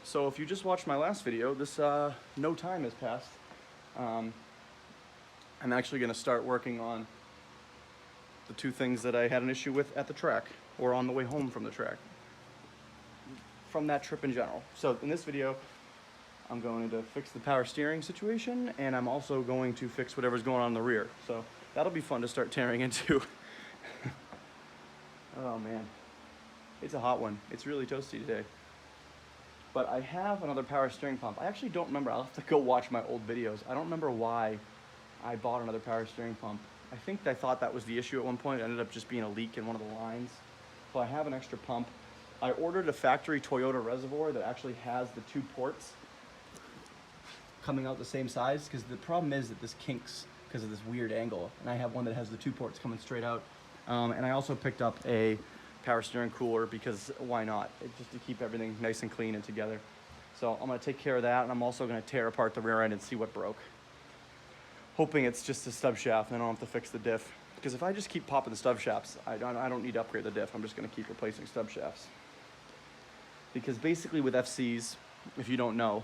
So if you just watched my last video, this no time has passed. I'm actually going to start working on the two things that I had an issue with at the track, or on the way home from the track, from that trip in general. So in this video, I'm going to fix the power steering situation, and I'm also going to fix whatever's going on in the rear. So that'll be fun to start tearing into. Oh man, it's a hot one. It's really toasty today. But I have another power steering pump. I actually don't remember. I'll have to go watch my old videos. I don't remember why I bought another power steering pump. I think I thought that was the issue at one point. It ended up just being a leak in one of the lines. So I have an extra pump. I ordered a factory Toyota reservoir that actually has the two ports coming out the same size, because the problem is that this kinks because of this weird angle. And I have one that has the two ports coming straight out. And I also picked up a power steering cooler, because why not? Just to keep everything nice and clean and together. So I'm gonna take care of that, and I'm also gonna tear apart the rear end and see what broke. Hoping it's just a stub shaft and I don't have to fix the diff. Because if I just keep popping the stub shafts, I don't need to upgrade the diff. I'm just gonna keep replacing stub shafts. Because basically with FCs, if you don't know,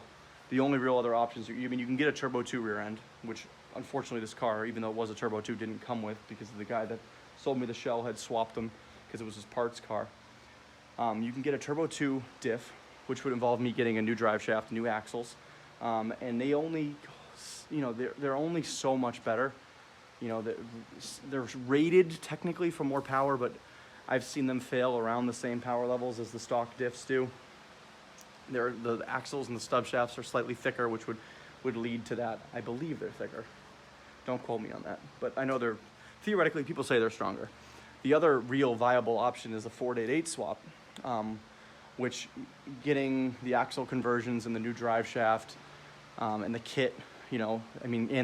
the only real other options, you can get a Turbo 2 rear end, which unfortunately this car, even though it was a Turbo 2, didn't come with, because the guy that sold me the shell had swapped them because it was his parts car. You can get a Turbo 2 diff, which would involve me getting a new drive shaft, new axles, and they only, they're only so much better. They're rated technically for more power, but I've seen them fail around the same power levels as the stock diffs do. The axles and the stub shafts are slightly thicker, which would lead to that. I believe they're thicker. Don't quote me on that, but I know they're, theoretically, people say they're stronger. The other real viable option is a 488 swap, which getting the axle conversions and the new drive shaft and the kit, and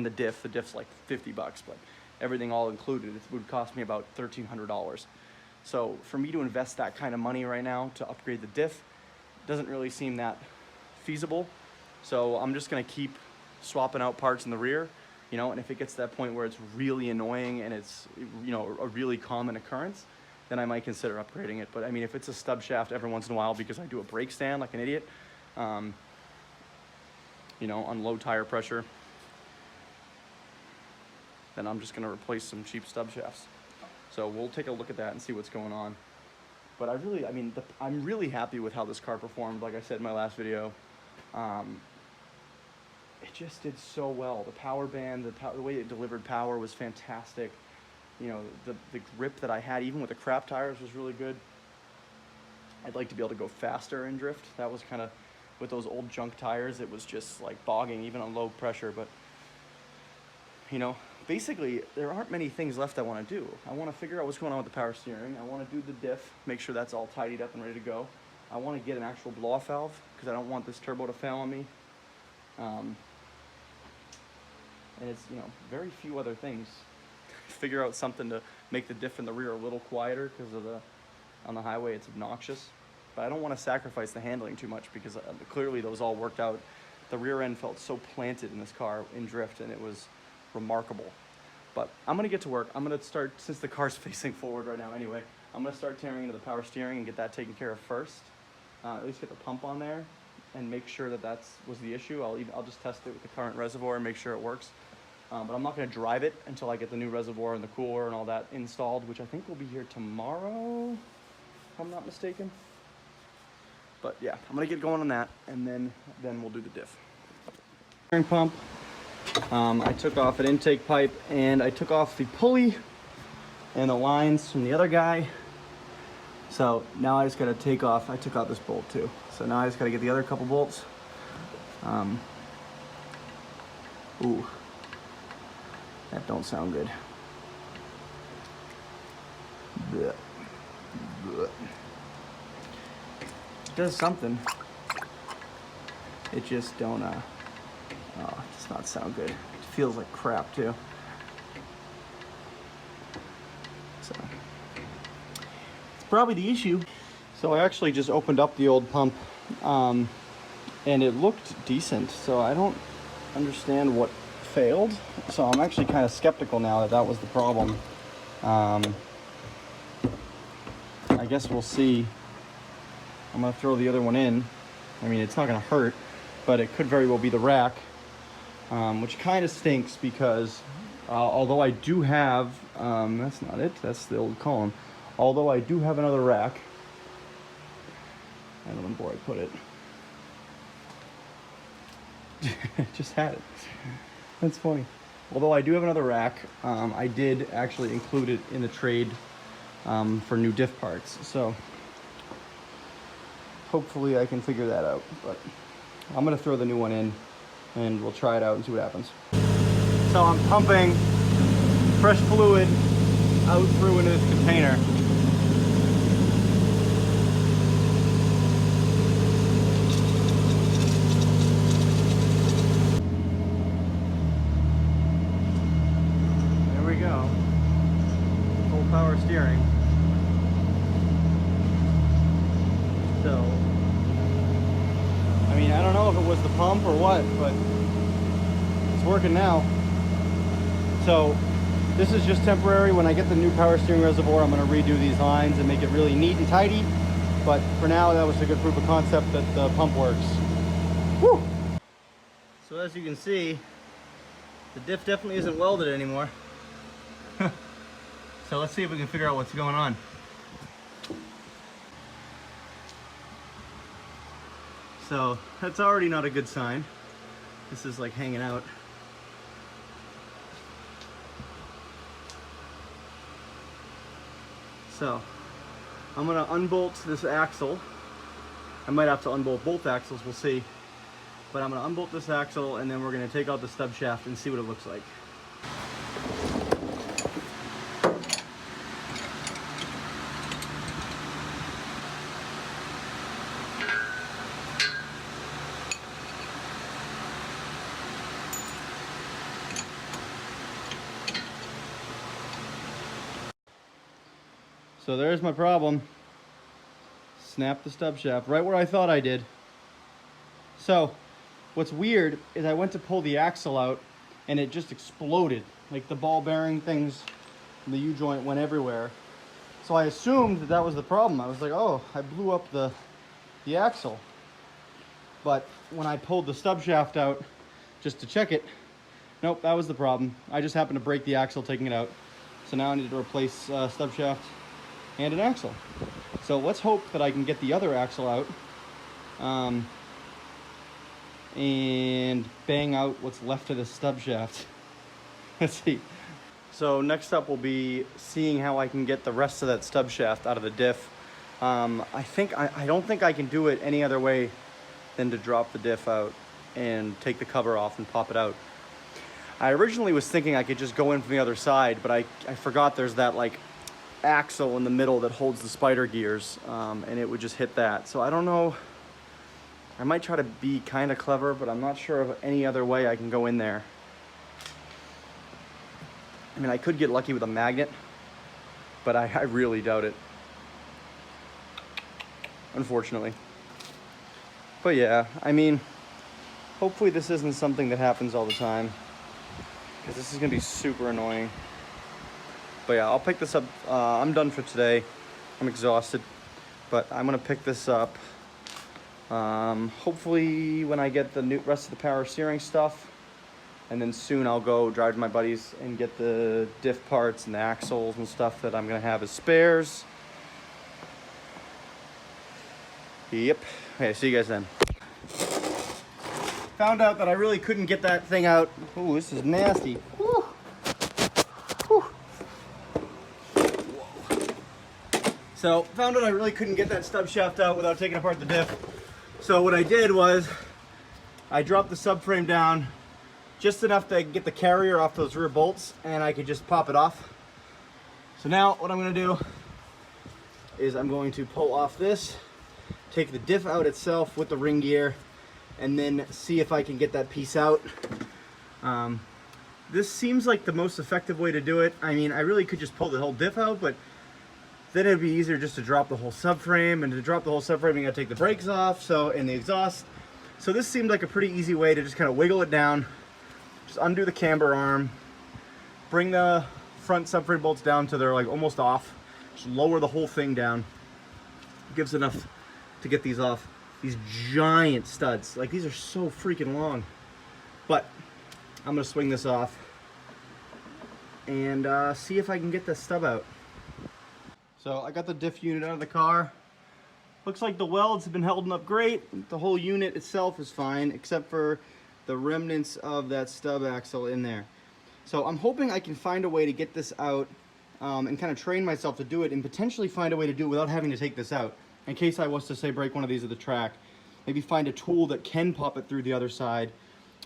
the diff's like $50, but everything all included, it would cost me about $1,300. So for me to invest that kind of money right now to upgrade the diff doesn't really seem that feasible. So I'm just gonna keep swapping out parts in the rear, and if it gets to that point where it's really annoying and it's, a really common occurrence, then I might consider upgrading it. But I mean, if it's a stub shaft every once in a while because I do a brake stand like an idiot, on low tire pressure, then I'm just gonna replace some cheap stub shafts. So we'll take a look at that and see what's going on. But I'm really happy with how this car performed. Like I said in my last video, it just did so well. The power band, the way it delivered power was fantastic. The grip that I had, even with the crap tires, was really good. I'd like to be able to go faster in drift. That was kind of, with those old junk tires, it was just like bogging even on low pressure. But basically there aren't many things left I want to do. I want to figure out what's going on with the power steering. I want to do the diff, make sure that's all tidied up and ready to go. I want to get an actual blow-off valve, because I don't want this turbo to fail on me. And it's, very few other things. Figure out something to make the diff in the rear a little quieter, because on the highway it's obnoxious. But I don't want to sacrifice the handling too much, because clearly those all worked out. The rear end felt so planted in this car in drift, and it was remarkable. But I'm gonna get to work. I'm gonna start, since the car's facing forward right now anyway, I'm gonna start tearing into the power steering and get that taken care of first. At least get the pump on there and make sure that was the issue. I'll just test it with the current reservoir and make sure it works. But I'm not gonna drive it until I get the new reservoir and the cooler and all that installed, which I think will be here tomorrow, if I'm not mistaken. But yeah, I'm gonna get going on that, and then we'll do the diff. Steering pump. I took off an intake pipe, and I took off the pulley and the lines from the other guy. So now I just gotta I took out this bolt too. So now I just gotta get the other couple bolts. Ooh, that don't sound good. Blech. Blech. It does something. It just don't, it does not sound good. It feels like crap too. So, it's probably the issue. So I actually just opened up the old pump, and it looked decent. So I don't understand what failed. So I'm actually kind of skeptical now that was the problem. I guess we'll see. I'm gonna throw the other one in I mean, it's not gonna hurt, but it could very well be the rack, which kind of stinks because although I do have, that's not it, that's the old column. Although I do have another rack, I don't remember where I put it. Just had it. That's funny. Although I do have another rack, I did actually include it in the trade for new diff parts. So hopefully I can figure that out. But I'm gonna throw the new one in and we'll try it out and see what happens. So I'm pumping fresh fluid out through into this container. Power steering. So, I mean, I don't know if it was the pump or what, but it's working now. So, this is just temporary. When I get the new power steering reservoir, I'm going to redo these lines and make it really neat and tidy. But for now, that was a good proof of concept that the pump works. Woo! So as you can see, the diff definitely isn't welded anymore. So let's see if we can figure out what's going on. So that's already not a good sign. This is like hanging out. So I'm gonna unbolt this axle. I might have to unbolt both axles, we'll see. But I'm gonna unbolt this axle and then we're gonna take out the stub shaft and see what it looks like. So there's my problem. Snap the stub shaft right where I thought I did. So what's weird is I went to pull the axle out and it just exploded. Like the ball bearing things, the U-joint went everywhere. So I assumed that that was the problem. I was like, oh, I blew up the axle. But when I pulled the stub shaft out just to check it, nope, that was the problem. I just happened to break the axle taking it out. So now I need to replace stub shaft and an axle. So let's hope that I can get the other axle out and bang out what's left of the stub shaft. Let's see. So next up will be seeing how I can get the rest of that stub shaft out of the diff. I don't think I can do it any other way than to drop the diff out and take the cover off and pop it out. I originally was thinking I could just go in from the other side, but I forgot there's that like axle in the middle that holds the spider gears, and it would just hit that. So I don't know, I might try to be kind of clever, but I'm not sure of any other way I can go in there. I mean, I could get lucky with a magnet, but I really doubt it, unfortunately. But yeah, I mean, hopefully this isn't something that happens all the time, because this is gonna be super annoying. But yeah, I'll pick this up. I'm done for today. I'm exhausted, but I'm gonna pick this up. Hopefully when I get the rest of the power steering stuff, and then soon I'll go drive to my buddies and get the diff parts and the axles and stuff that I'm gonna have as spares. Yep. Okay, see you guys then. Found out that I really couldn't get that thing out. Ooh, this is nasty. Woo. Woo. So found out I really couldn't get that stub shaft out without taking apart the diff. So what I did was I dropped the subframe down just enough to get the carrier off those rear bolts, and I could just pop it off. So now what I'm going to do is I'm going to pull off this, take the diff out itself with the ring gear, and then see if I can get that piece out. This seems like the most effective way to do it. I mean, I really could just pull the whole diff out, but then it'd be easier just to drop the whole subframe, and to drop the whole subframe you gotta take the brakes off, and the exhaust. So this seemed like a pretty easy way to just kind of wiggle it down, just undo the camber arm, bring the front subframe bolts down to they're like almost off, just lower the whole thing down. It gives enough to get these off these giant studs. Like, these are so freaking long. But I'm gonna swing this off and see if I can get the stub out. So I got the diff unit out of the car. Looks like the welds have been holding up great. The whole unit itself is fine, except for the remnants of that stub axle in there. So I'm hoping I can find a way to get this out and kind of train myself to do it, and potentially find a way to do it without having to take this out, in case I was to, say, break one of these at the track. Maybe find a tool that can pop it through the other side.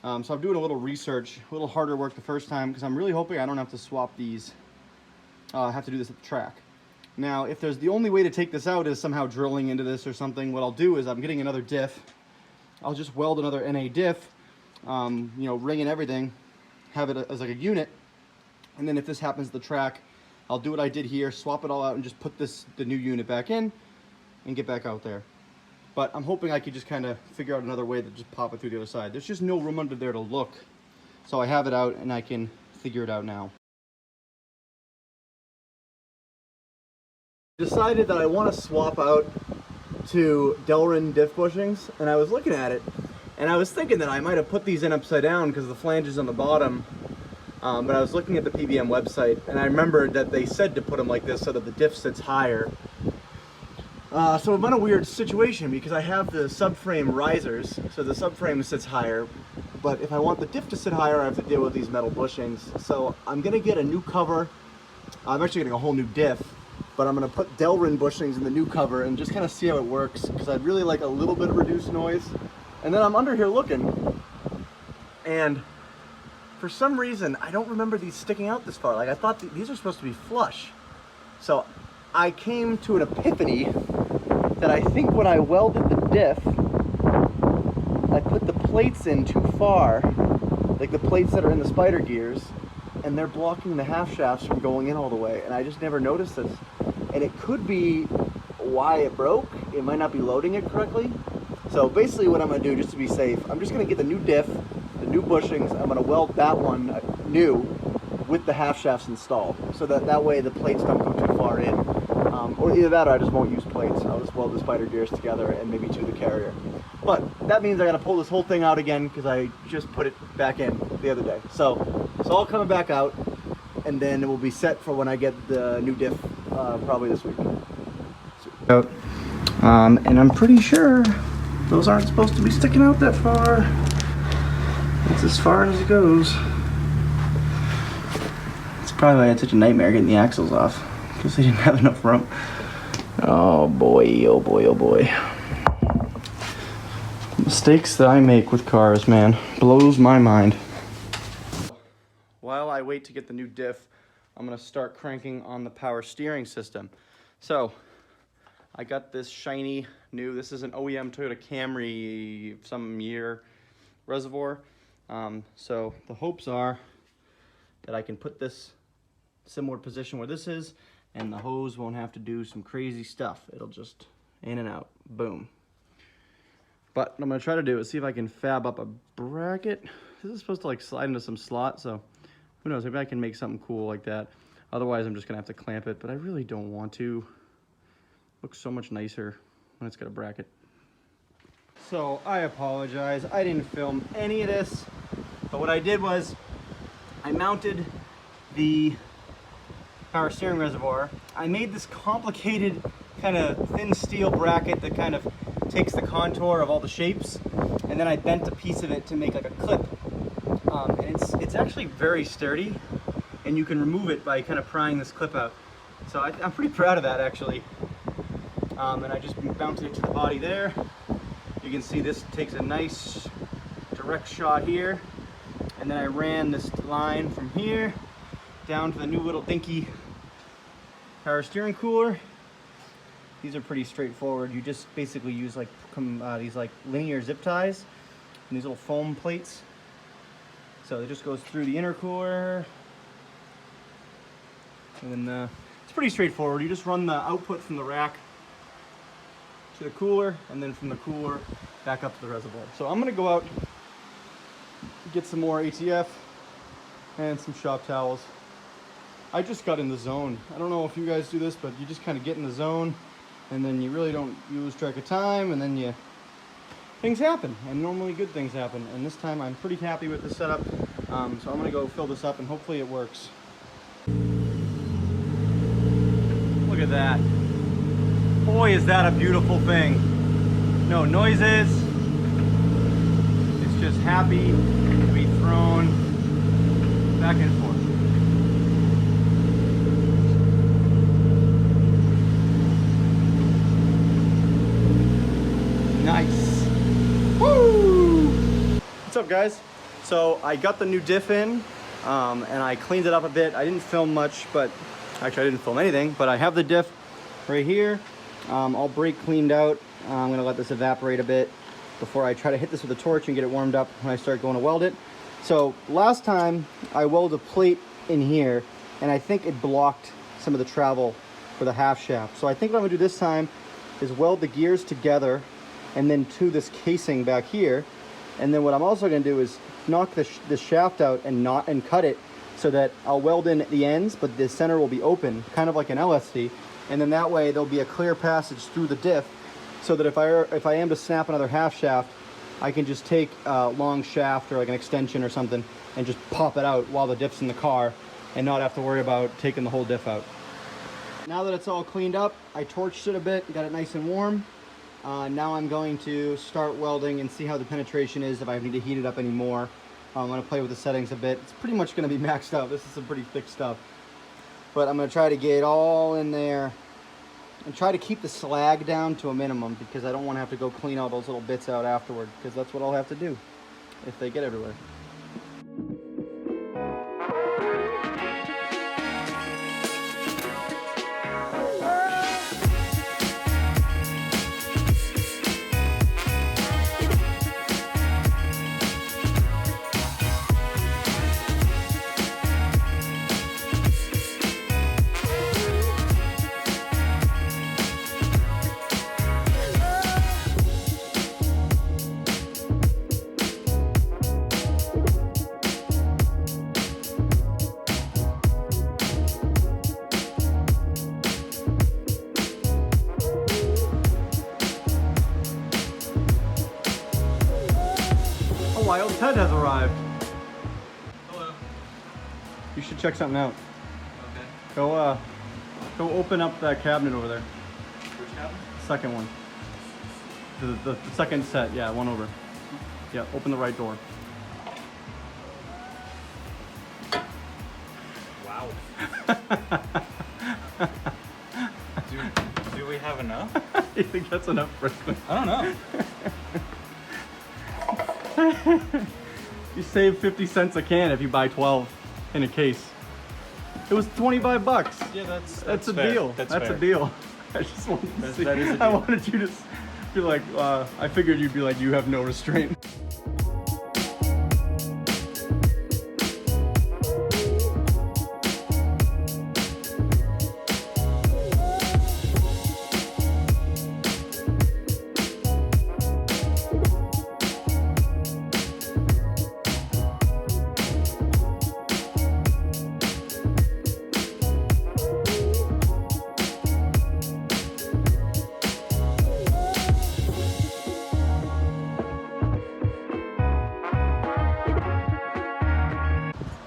So I'm doing a little research, a little harder work the first time, because I'm really hoping I don't have to swap these, have to do this at the track. Now, if there's the only way to take this out is somehow drilling into this or something, what I'll do is I'm getting another diff. I'll just weld another NA diff, you know, ring and everything, have it as like a unit, and then if this happens to the track, I'll do what I did here, swap it all out and just put the new unit back in and get back out there. But I'm hoping I could just kind of figure out another way to just pop it through the other side. There's just no room under there to look. So I have it out and I can figure it out now. Decided that I want to swap out to Delrin diff bushings, and I was looking at it and I was thinking that I might have put these in upside down because the flange is on the bottom, but I was looking at the PBM website and I remembered that they said to put them like this so that the diff sits higher. So I'm in a weird situation because I have the subframe risers, so the subframe sits higher, but if I want the diff to sit higher I have to deal with these metal bushings. So I'm going to get a new cover. I'm actually getting a whole new diff, but I'm going to put Delrin bushings in the new cover and just kind of see how it works, because I'd really like a little bit of reduced noise. And then I'm under here looking, and for some reason I don't remember these sticking out this far. Like, I thought these are supposed to be flush. So I came to an epiphany that I think when I welded the diff, I put the plates in too far, like the plates that are in the spider gears, and they're blocking the half shafts from going in all the way, and I just never noticed this. And it could be why it broke. It might not be loading it correctly. So basically what I'm going to do, just to be safe, I'm just going to get the new diff, the new bushings. I'm going to weld that one new with the half shafts installed, so that way the plates don't go too far in. Or either that or I just won't use plates. I'll just weld the spider gears together and maybe to the carrier. But that means I got to pull this whole thing out again because I just put it back in the other day. So it's all coming back out, and then it will be set for when I get the new diff probably this week. And I'm pretty sure those aren't supposed to be sticking out that far. It's as far as it goes. It's probably why I had such a nightmare getting the axles off, because they didn't have enough room. Oh boy, oh boy, oh boy. Mistakes that I make with cars, man, blows my mind. While I wait to get the new diff, I'm gonna start cranking on the power steering system. So I got this shiny new, this is an OEM Toyota Camry some year reservoir. So the hopes are that I can put this similar position where this is, and the hose won't have to do some crazy stuff. It'll just in and out, boom. But what I'm gonna try to do is see if I can fab up a bracket. This is supposed to like slide into some slot, so who knows, maybe I can make something cool like that. Otherwise I'm just gonna have to clamp it, but I really don't want to. Looks so much nicer when it's got a bracket. So I apologize, I didn't film any of this, but what I did was I mounted the power steering reservoir. I made this complicated kind of thin steel bracket that kind of takes the contour of all the shapes, and then I bent a piece of it to make like a clip. And it's actually very sturdy, and you can remove it by kind of prying this clip out. So I'm pretty proud of that, actually. And I just mounted it to the body there. You can see this takes a nice direct shot here, and then I ran this line from here down to the new little dinky power steering cooler. These are pretty straightforward. You just basically use like these like linear zip ties and these little foam plates. So it just goes through the intercooler, and then it's pretty straightforward. You just run the output from the rack to the cooler, and then from the cooler back up to the reservoir. So I'm gonna go out, get some more ATF and some shop towels. I just got in the zone. I don't know if you guys do this, but you just kind of get in the zone, and then you really don't lose track of time, and then you things happen, and normally good things happen. And this time I'm pretty happy with the setup. So I'm gonna go fill this up and hopefully it works. Look at that. Boy, is that a beautiful thing. No noises. It's just happy to be thrown back and forth. Nice. Woo! What's up, guys? So I got the new diff in, and I cleaned it up a bit. I didn't film much, but actually I didn't film anything, but I have the diff right here, all brake cleaned out. I'm gonna let this evaporate a bit before I try to hit this with a torch and get it warmed up when I start going to weld it. So last time I welded a plate in here, and I think it blocked some of the travel for the half shaft. So I think what I'm gonna do this time is weld the gears together and then to this casing back here. And then what I'm also gonna do is knock the shaft out and cut it so that I'll weld in at the ends, but the center will be open, kind of like an LSD. And then that way there'll be a clear passage through the diff, so that if I am to snap another half shaft, I can just take a long shaft or like an extension or something and just pop it out while the diff's in the car and not have to worry about taking the whole diff out. Now that it's all cleaned up, I torched it a bit, got it nice and warm. Now I'm going to start welding and see how the penetration is, if I need to heat it up anymore. I'm going to play with the settings a bit. It's pretty much going to be maxed out. This is some pretty thick stuff. But I'm going to try to get it all in there and try to keep the slag down to a minimum, because I don't want to have to go clean all those little bits out afterward, because that's what I'll have to do if they get everywhere. Wild Ted has arrived. Hello. You should check something out. Okay. Go open up that cabinet over there. Which cabinet? Second one. The second set, yeah, one over. Yeah, open the right door. Wow. do we have enough? You think that's enough for me? I don't know. You save 50 cents a can if you buy 12 in a case. It was 25 bucks. Yeah, that's a fair. deal. That's a fair. deal. I just wanted to see. That is a deal. I wanted you to be like, I figured you'd be like, you have no restraint.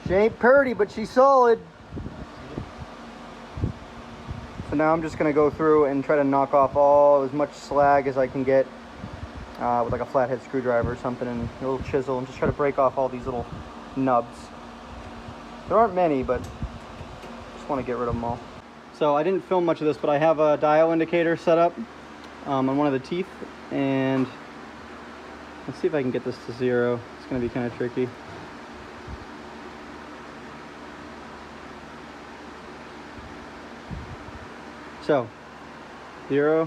She ain't pretty, but she's solid. So now I'm just gonna go through and try to knock off as much slag as I can get with like a flathead screwdriver or something, and a little chisel, and just try to break off all these little nubs. There aren't many, but just want to get rid of them all. So I didn't film much of this, but I have a dial indicator set up on one of the teeth, and let's see if I can get this to 0. It's gonna be kind of tricky. So, 0.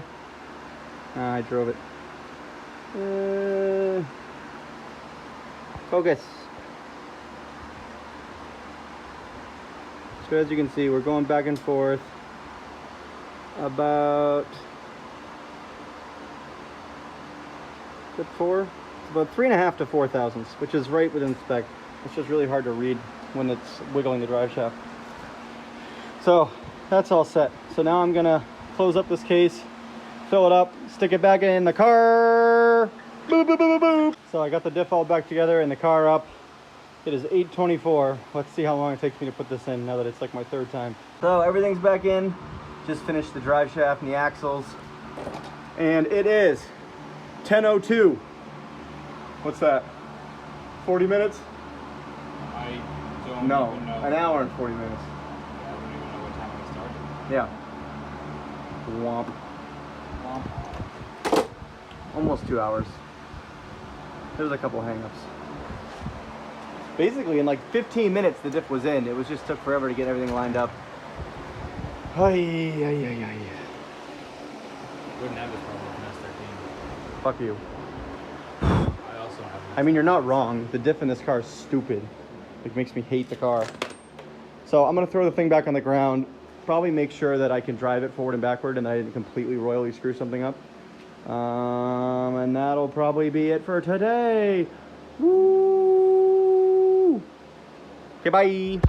I drove it. Focus. So as you can see, we're going back and forth about, is it 4? It's about 3.5 to 4 thousandths, which is right within spec. It's just really hard to read when it's wiggling the drive shaft. So that's all set. So now I'm gonna close up this case, fill it up, stick it back in the car. Boop. So I got the diff all back together and the car up. It is 8:24. Let's see how long it takes me to put this in now that it's like my third time. So everything's back in. Just finished the drive shaft and the axles. And it is 10:02. What's that? 40 minutes? I don't No, even know. an hour and 40 minutes. I don't even know what time we started. Yeah. Womp. Womp. Almost 2 hours. There's a couple hang-ups. Basically, in like 15 minutes, the diff was in. It was just took forever to get everything lined up. Ay. Wouldn't have this problem with an S13. Fuck you. I also have I mean, you're not wrong. The diff in this car is stupid. It makes me hate the car. So I'm gonna throw the thing back on the ground. Probably make sure that I can drive it forward and backward and that I didn't completely royally screw something up. And that'll probably be it for today. Woo! Okay, bye.